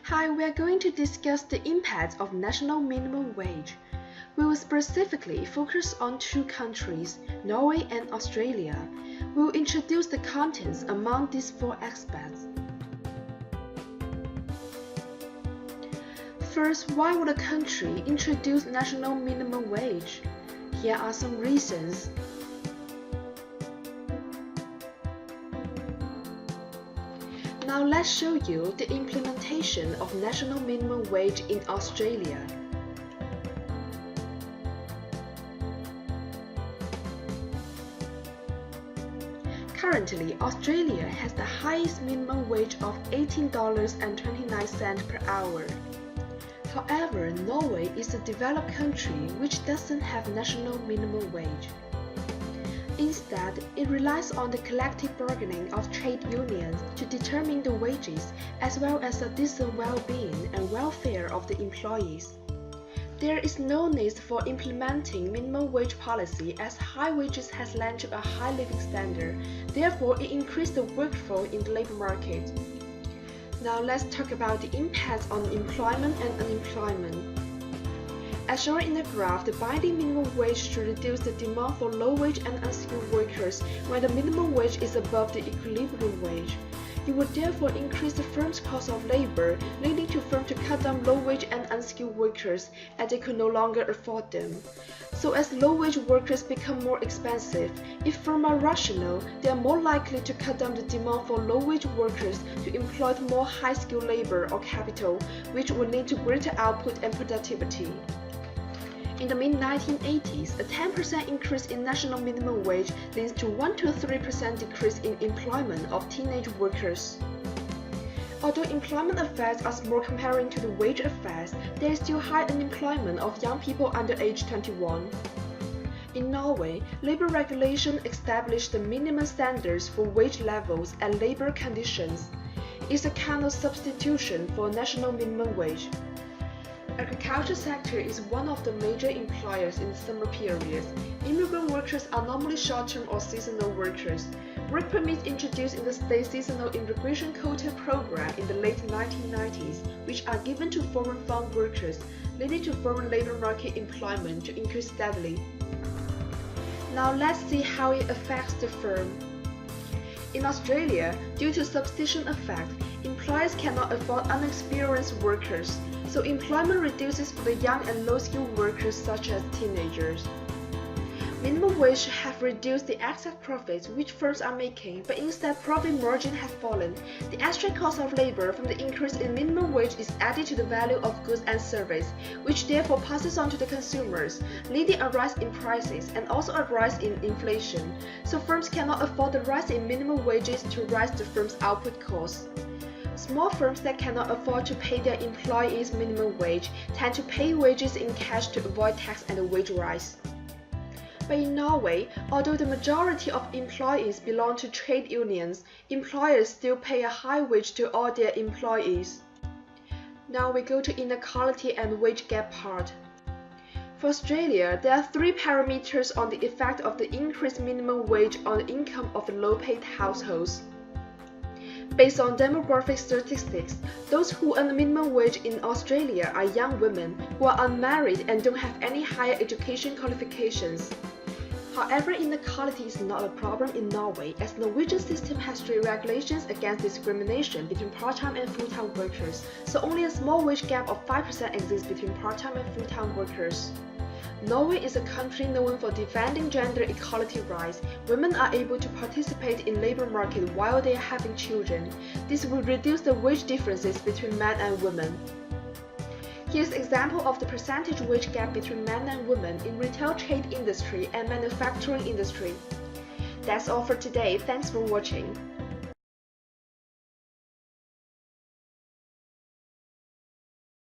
Hi, we are going to discuss the impact of national minimum wage. We will specifically focus on two countries, Norway and Australia. We will introduce the contents among these four aspects. First, why would a country introduce national minimum wage? Here are some reasons. Now let's show you the implementation of national minimum wage in Australia. Currently, Australia has the highest minimum wage of $18.29 per hour. However, Norway is a developed country which doesn't have national minimum wage. Instead, it relies on the collective bargaining of trade unions to determine the wages as well as the decent well-being and welfare of the employees. There is no need for implementing minimum wage policy as high wages has led to a high living standard, therefore it increased the workforce in the labor market. Now let's talk about the impact on employment and unemployment. As shown in the graph, the binding minimum wage should reduce the demand for low-wage and unskilled workers when the minimum wage is above the equilibrium wage. It would therefore increase the firm's cost of labor, leading to firms to cut down low-wage and unskilled workers as they could no longer afford them. So as low-wage workers become more expensive, if firms are rational, they are more likely to cut down the demand for low-wage workers to employ more high-skilled labor or capital, which would lead to greater output and productivity. In the mid-1980s, a 10% increase in national minimum wage leads to 1 to 3% decrease in employment of teenage workers. Although employment effects are small comparing to the wage effects, there is still high unemployment of young people under age 21. In Norway, labor regulation established the minimum standards for wage levels and labor conditions. It's a kind of substitution for national minimum wage. Agriculture sector is one of the major employers in the summer periods. Immigrant workers are normally short-term or seasonal workers. Work permits introduced in the state seasonal immigration quota program in the late 1990s, which are given to foreign farm workers, leading to foreign labor market employment to increase steadily. Now let's see how it affects the firm. In Australia, due to substitution effect, employers cannot afford unexperienced workers, so employment reduces for the young and low-skilled workers such as teenagers. Minimum wage have reduced the excess profits which firms are making, but instead profit margin has fallen. The extra cost of labor from the increase in minimum wage is added to the value of goods and service, which therefore passes on to the consumers, leading a rise in prices and also a rise in inflation. So firms cannot afford the rise in minimum wages to rise the firm's output costs. Small firms that cannot afford to pay their employees minimum wage tend to pay wages in cash to avoid tax and a wage rise. But in Norway, although the majority of employees belong to trade unions, employers still pay a high wage to all their employees. Now we go to inequality and wage gap part. For Australia, there are three parameters on the effect of the increased minimum wage on the income of low-paid households. Based on demographic statistics, those who earn minimum wage in Australia are young women who are unmarried and don't have any higher education qualifications. However, inequality is not a problem in Norway as the Norwegian system has strict regulations against discrimination between part-time and full-time workers, so only a small wage gap of 5% exists between part-time and full-time workers. Norway is a country known for defending gender equality rights. Women are able to participate in labor market while they are having children. This will reduce the wage differences between men and women. Here's an example of the percentage wage gap between men and women in retail trade industry and manufacturing industry. That's all for today. Thanks for watching.